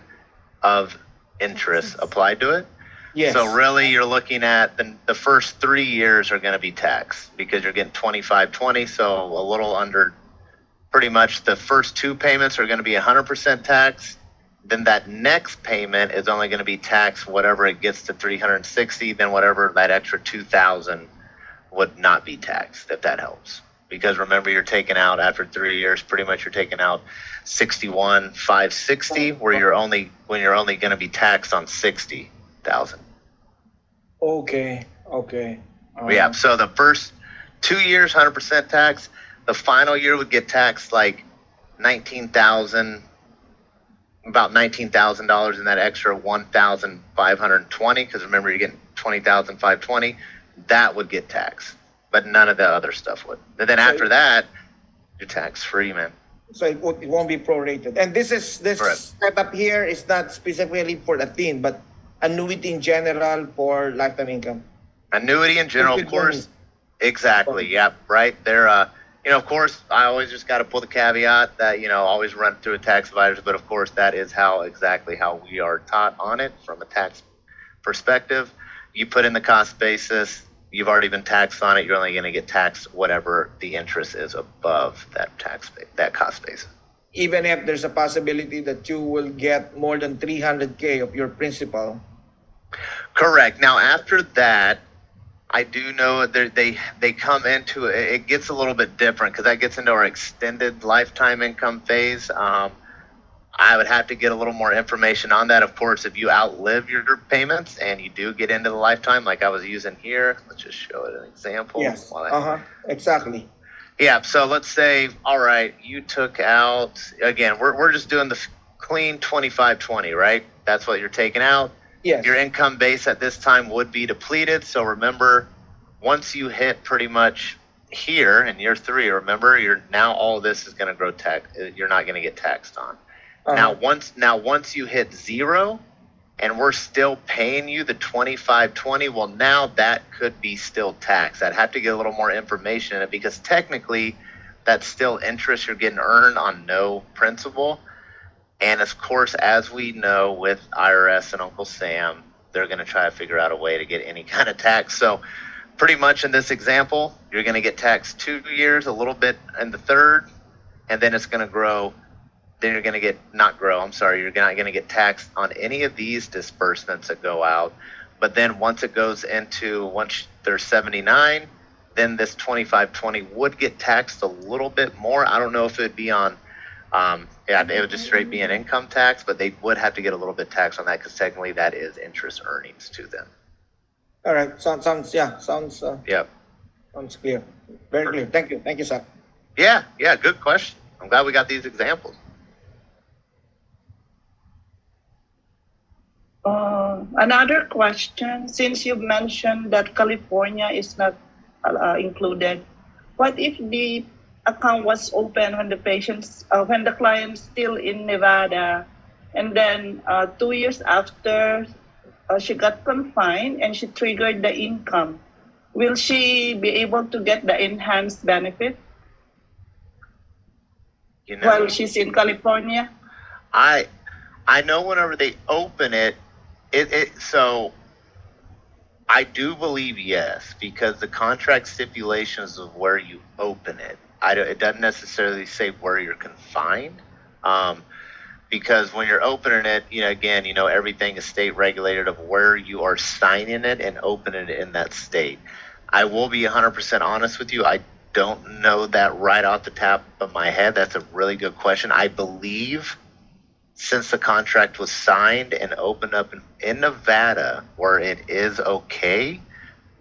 of interest applied to it. Yes. So really, you're looking at the first 3 years are going to be taxed because you're getting 25/20. So a little under, pretty much the first 2 payments are going to be 100% taxed. Then that next payment is only going to be taxed whatever it gets to 360. Then whatever that extra 2,000 would not be taxed, if that helps. Because remember, you're taking out after 3 years, pretty much you're taking out 61,560, where you're only going to be taxed on 60,000. Okay. Yeah. So the first 2 years, 100% tax. The final year would get taxed like about $19,000, and that extra 1,520. Because remember, you're getting 20,520. That would get taxed, but none of the other stuff would. And then after that, you're tax free, man. So it won't be prorated. And this setup here is not specifically for Athene, but annuity in general for lifetime income. Annuity in general, of course. Exactly. Yep. Right. They're of course, I always just got to pull the caveat that, always run through a tax advisor. But of course, that is exactly how we are taught on it from a tax perspective. You put in the cost basis, you've already been taxed on it. You're only going to get taxed whatever the interest is above that cost basis. Even if there's a possibility that you will get more than 300K of your principal. Correct. Now, after that, I do know that they come into it. It gets a little bit different because that gets into our extended lifetime income phase. I would have to get a little more information on that. Of course, if you outlive your payments and you do get into the lifetime, like I was using here, let's just show it an example. Yes. Exactly. Yeah. So let's say, all right, you took out, again, we're just doing the clean 25/20, right? That's what you're taking out. Yes. Your income base at this time would be depleted. So remember, once you hit pretty much here in year 3, remember, you're now all of this is going to grow tax. You're not going to get taxed on. Uh-huh. Now once you hit 0, and we're still paying you the 2520, well, now that could be still taxed. I'd have to get a little more information in it because technically that's still interest you're getting earned on no principal. And of course, as we know with IRS and Uncle Sam, they're going to try to figure out a way to get any kind of tax. So pretty much in this example, you're going to get taxed 2 years, a little bit in the 3rd, and then it's going to grow. Then you're going to get, not grow, I'm sorry, you're not going to get taxed on any of these disbursements that go out. But then once it goes into, once they're 79, then this 2520 would get taxed a little bit more. I don't know if it'd be on, it would just straight be an income tax, but they would have to get a little bit tax on that because technically that is interest earnings to them. All right. Sounds Yep. sounds clear. Very clear. Thank you, sir. Yeah, good question. I'm glad we got these examples. Another question, since you mentioned that California is not included, what if the account was open when when the client's still in Nevada, and then 2 years after she got confined and she triggered the income, will she be able to get the enhanced benefit while she's in California? I know whenever they open it, so I do believe yes, because the contract stipulations of where you open it, it doesn't necessarily say where you're confined, because when you're opening it, again, everything is state regulated of where you are signing it and opening it in that state. I will be 100% honest with you. I don't know that right off the top of my head. That's a really good question. I believe since the contract was signed and opened up in Nevada where it is okay,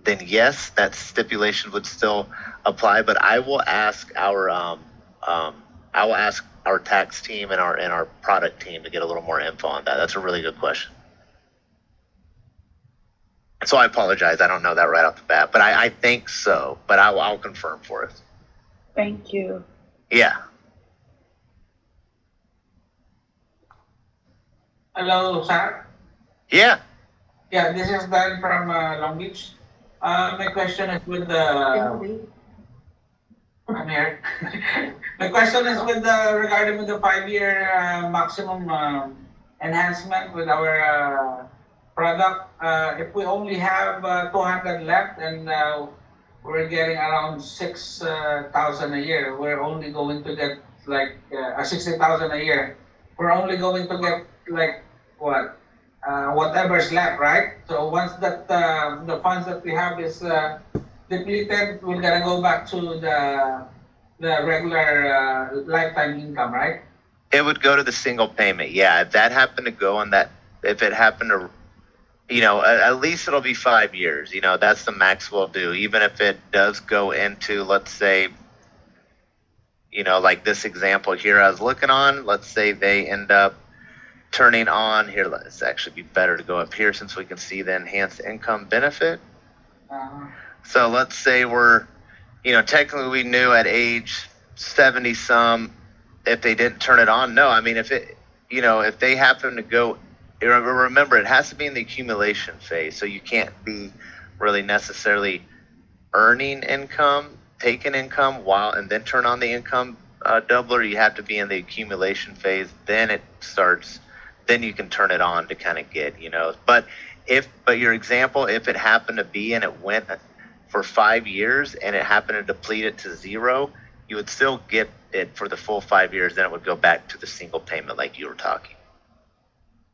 then yes, that stipulation would still apply. But I will ask our tax team and our product team to get a little more info on that. That's a really good question. So I apologize. I don't know that right off the bat, but I think so. But I'll confirm for us. Thank you. Yeah. Hello, sir. Yeah. Yeah, this is Dan from Long Beach. My question is with the. I'm here. My question is with regarding with the 5-year maximum enhancement with our product. If we only have 200 left and we're getting around 6,000 a year, we're only going to get like 60,000 a year. We're only going to get like what? Whatever's left, right? So once that the funds that we have is depleted, we're gonna go back to the regular lifetime income, right? It would go to the single payment. Yeah, if that happened to go on that, if it happened to, at least it'll be 5 years. That's the max we'll do. Even if it does go into, let's say, like this example here I was looking on, let's say they end up turning on, here, let's actually be better to go up here since we can see the enhanced income benefit. So let's say we're, technically we knew at age 70 some, if they didn't turn it on, no. I mean, if they happen to go, remember, it has to be in the accumulation phase. So you can't be really necessarily earning income, taking income and then turn on the income doubler. You have to be in the accumulation phase. Then it starts, then you can turn it on to kind of get, but your example, if it happened to be and it went for 5 years and it happened to deplete it to 0, you would still get it for the full 5 years. Then it would go back to the single payment like you were talking.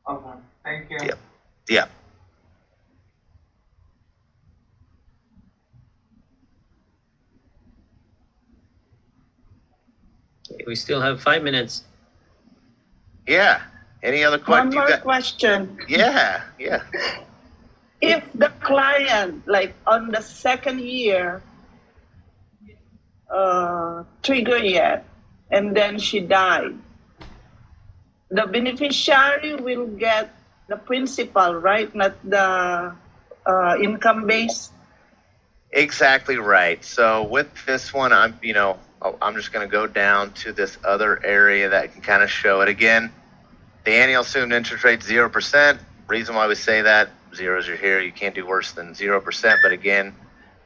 Okay, thank you. Yeah. We still have 5 minutes. Yeah. Any other questions? One more question. Yeah. If the client, like on the 2nd year, trigger yet, and then she died, the beneficiary will get the principal, right? Not the income base. Exactly right. So with this one, I'm just going to go down to this other area that can kind of show it again. The annual assumed interest rate 0%. Reason why we say that, zeros are here. You can't do worse than 0%. But again,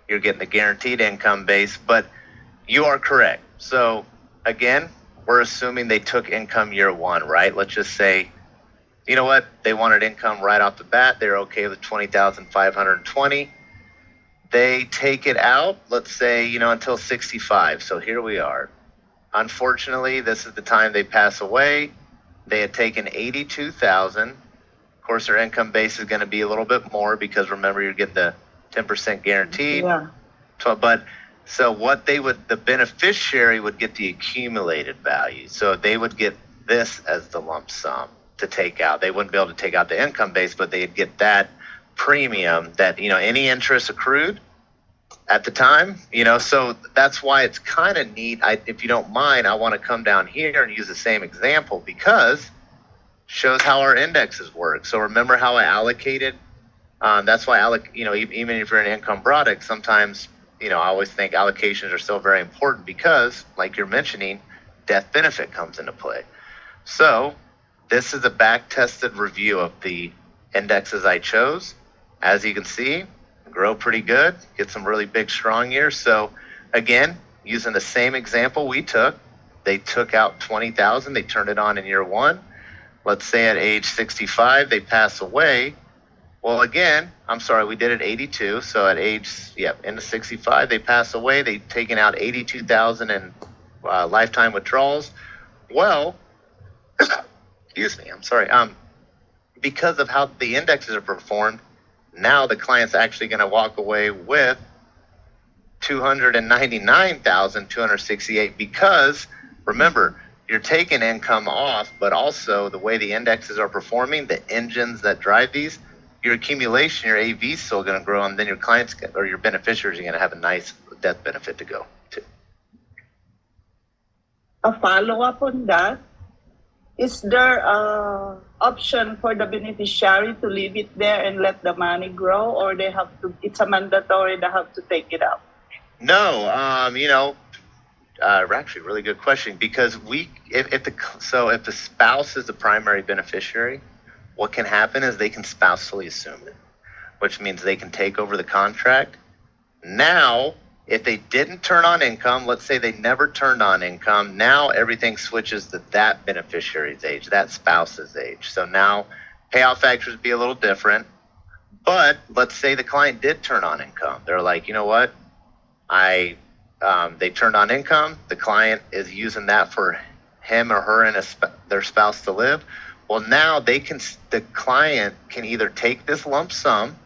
you're getting the guaranteed income base. But you are correct. So again, we're assuming they took income year one, right? Let's just say, you know what? They wanted income right off the bat. They're okay with 20,520. They take it out, let's say, until 65. So here we are. Unfortunately, this is the time they pass away. They had taken 82,000. Of course, their income base is going to be a little bit more because remember, you're getting the 10% guaranteed. Yeah. So what the beneficiary would get the accumulated value. So they would get this as the lump sum to take out. They wouldn't be able to take out the income base, but they'd get that premium that, any interest accrued at the time, so that's why it's kind of neat. If you don't mind, I want to come down here and use the same example because shows how our indexes work. So remember how I allocated, that's why even if you're an income product, sometimes, I always think allocations are still very important because like you're mentioning, death benefit comes into play. So this is a back tested review of the indexes I chose. As you can see, grow pretty good, get some really big, strong years. So again, using the same example we took, they took out 20,000, they turned it on in year one. Let's say at age 65, they pass away. Well, again, I'm sorry, we did it 82. So at into 65, they pass away. They've taken out 82,000 in lifetime withdrawals. Well, excuse me, I'm sorry. Because of how the indexes are performed, now the client's actually going to walk away with 299,268 because remember, you're taking income off, but also the way the indexes are performing, the engines that drive these, your accumulation, your AV is still going to grow, and then your clients or your beneficiaries are going to have a nice death benefit to go to. A follow-up on that, is there a option for the beneficiary to leave it there and let the money grow, or it's a mandatory, they have to take it out? No, actually really good question because if the spouse is the primary beneficiary, what can happen is they can spousally assume it, which means they can take over the contract. Now, if they didn't turn on income, let's say they never turned on income, now everything switches to that beneficiary's age, that spouse's age. So now payout factors be a little different. But let's say the client did turn on income. They're like, you know what? They turned on income. The client is using that for him or her and their spouse to live. Well, now the client can either take this lump sum,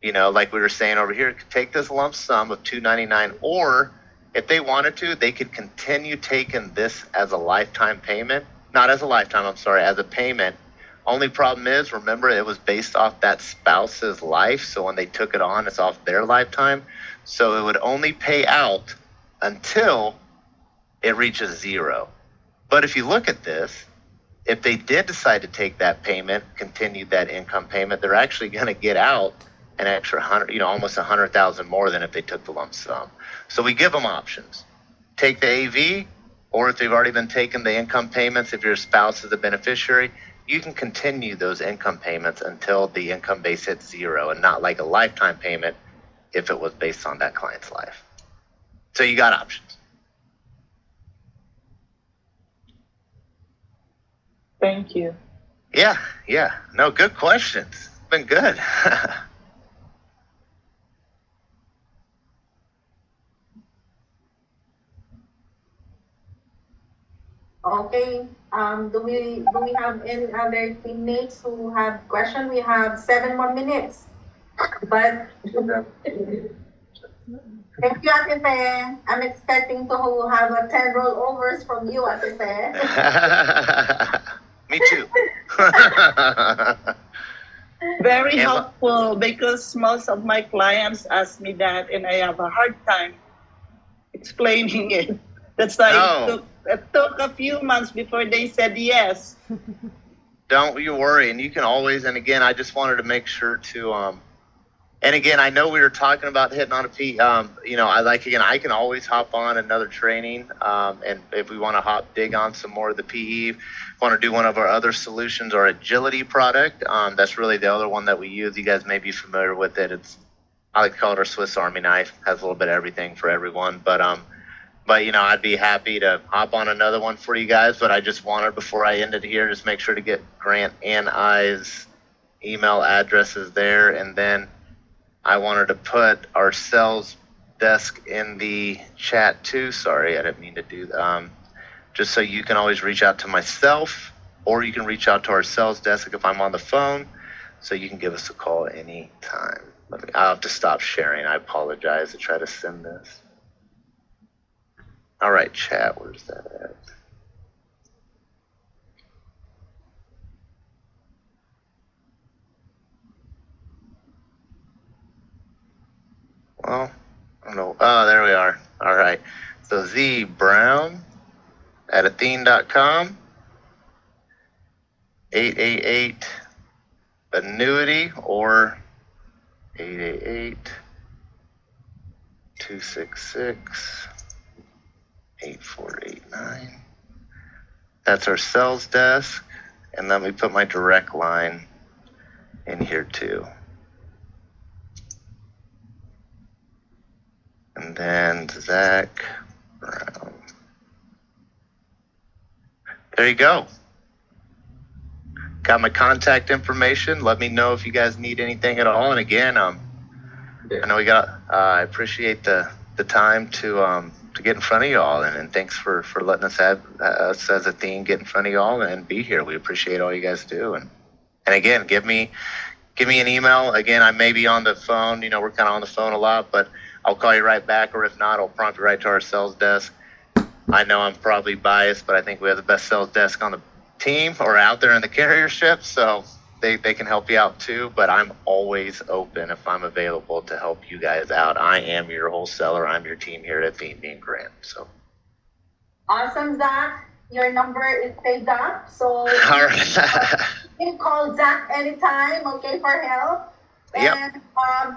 like we were saying over here, take this lump sum of $299, or if they wanted to, they could continue taking this as a lifetime payment. Not as a lifetime, I'm sorry, as a payment. Only problem is, remember, it was based off that spouse's life. So when they took it on, it's off their lifetime. So it would only pay out until it reaches zero. But if you look at this, if they did decide to take that payment, continue that income payment, they're actually going to get out an extra 100, almost 100,000 more than if they took the lump sum. So we give them options. Take the AV, or if they've already been taking the income payments, if your spouse is the beneficiary, you can continue those income payments until the income base hits zero, and not like a lifetime payment if it was based on that client's life. So you got options. Thank you. Yeah. No, good questions. It's been good. Okay. Do we have any other teammates who have questions? We have 7 more minutes. But thank you, Ate Fe. I'm expecting to have 10 rollovers from you, Ate Fe. Me too. Very helpful because most of my clients ask me that and I have a hard time explaining it. That's why it took a few months before they said yes. Don't you worry. And you can always, and again, I just wanted to make sure to, and again, I know we were talking about hitting on a P. I can always hop on another training. And if we want to dig on some more of the PE, want to do one of our other solutions, our agility product. That's really the other one that we use. You guys may be familiar with it. I like to call it our Swiss Army knife. Has a little bit of everything for everyone. But I'd be happy to hop on another one for you guys. But I just wanted, before I ended here, just make sure to get Grant and I's email addresses there, and then I wanted to put our sales desk in the chat too. Sorry, I didn't mean to do that. Just so you can always reach out to myself, or you can reach out to our sales desk if I'm on the phone. So you can give us a call anytime. I'll have to stop sharing. I apologize to try to send this. All right, chat. Where's that at? Well, I don't know. Oh, there we are. All right. So Z Brown at Athene.com. 888 annuity or 888 266 8489. That's our sales desk. And let me put my direct line in here too. And then Zach Brown. There you go. Got my contact information. Let me know if you guys need anything at all. And again, I know I appreciate the time to get in front of y'all, and thanks for letting us as a team get in front of y'all and be here. We appreciate all you guys do. And again, give me an email. Again, I may be on the phone. We're kind of on the phone a lot, but I'll call you right back, or if not, I'll prompt you right to our sales desk. I know I'm probably biased, but I think we have the best sales desk on the team or out there in the carrier ship, so they can help you out too. But I'm always open if I'm available to help you guys out. I am your wholesaler. I'm your team here at Athene being Grant. So awesome, Zach. Your number is saved up, so all right. you can call Zach anytime, okay, for help. And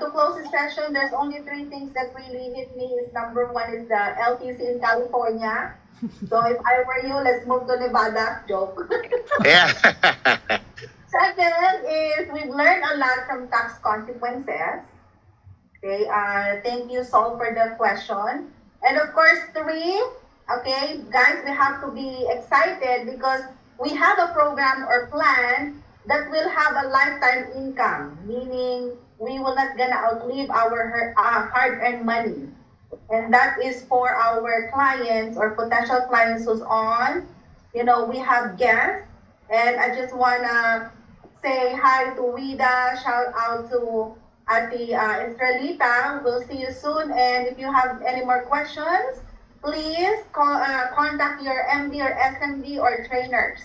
to close this session, there's only 3 things that really hit me. Number 1 is the LTC in California. So if I were you, let's move to Nevada. Joke. Yeah. Second is we've learned a lot from tax consequences. Okay. Thank you, Saul, for the question. And of course, 3. Okay, guys, we have to be excited because we have a program or plan that will have a lifetime income, meaning we will not gonna outlive our hard-earned money. And that is for our clients or potential clients who's on. We have guests, and I just wanna say hi to Wida, shout out to Ati Estrelita. We'll see you soon, and if you have any more questions, please contact your MD or SMD or trainers.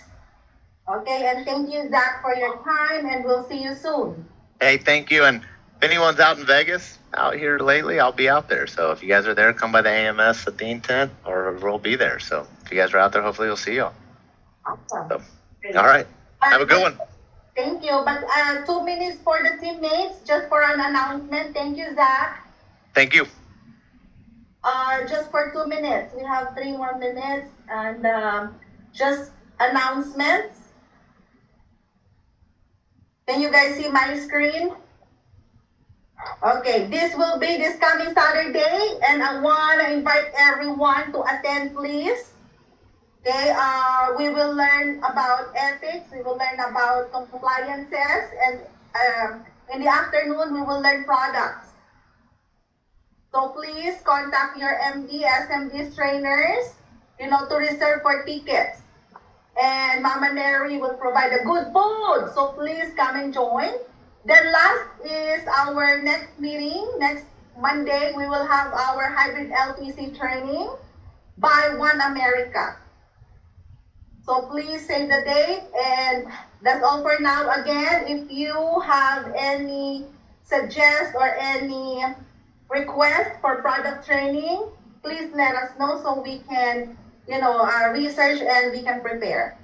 Okay, and thank you, Zach, for your time, and we'll see you soon. Hey, thank you. And if anyone's out in Vegas out here lately, I'll be out there. So if you guys are there, come by the AMS Athene tent, or we'll be there. So if you guys are out there, hopefully we'll see y'all. Awesome. So, all right. Have a good one. Thank you. But 2 minutes for the teammates, just for an announcement. Thank you, Zach. Thank you. Just for 2 minutes. We have 3 more minutes, and just announcements. Can you guys see my screen? Okay, this will be this coming Saturday, and I want to invite everyone to attend, please. Okay, we will learn about ethics, we will learn about compliances, and in the afternoon, we will learn products. So please contact your MD, SMD trainers, to reserve for tickets. And Mama Mary will provide a good food. So please come and join. Then last is our next meeting. Next Monday, we will have our hybrid LTC training by One America. So please save the date. And that's all for now. Again, if you have any suggest or any request for product training, please let us know so we can research and we can prepare.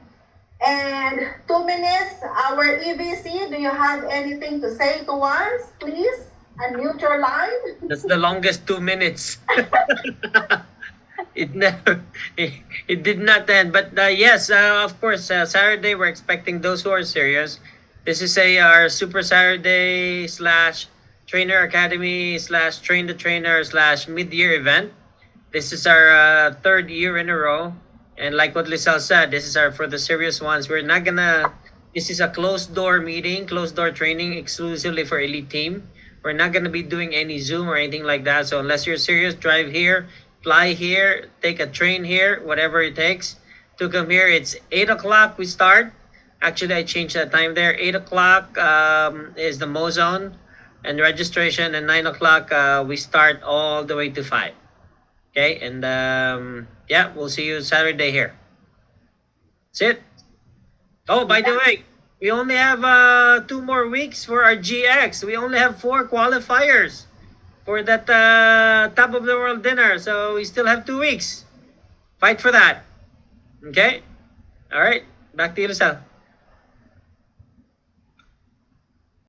And 2 minutes, our EVC, do you have anything to say to us? Please unmute your line. That's the longest 2 minutes. It never, it did not end. But yes, of course, Saturday we're expecting those who are serious. This is our Super Saturday slash Trainer Academy slash Train the Trainer slash mid-year event. This is our third year in a row. And like what Lisel said, this is our for the serious ones. We're not gonna. This is a closed door meeting, closed door training exclusively for elite team. We're not gonna be doing any Zoom or anything like that. So unless you're serious, drive here, fly here, take a train here, whatever it takes to come here. It's 8 o'clock. We start. Actually, I changed that time there. 8 o'clock is the Mozone and registration, and 9 o'clock we start all the way to 5. Okay, and yeah, we'll see you Saturday here. That's it. Oh, by the way, we only have 2 more weeks for our GX. We only have 4 qualifiers for that top of the world dinner. So we still have 2 weeks. Fight for that. Okay? All right. Back to you, Lisel.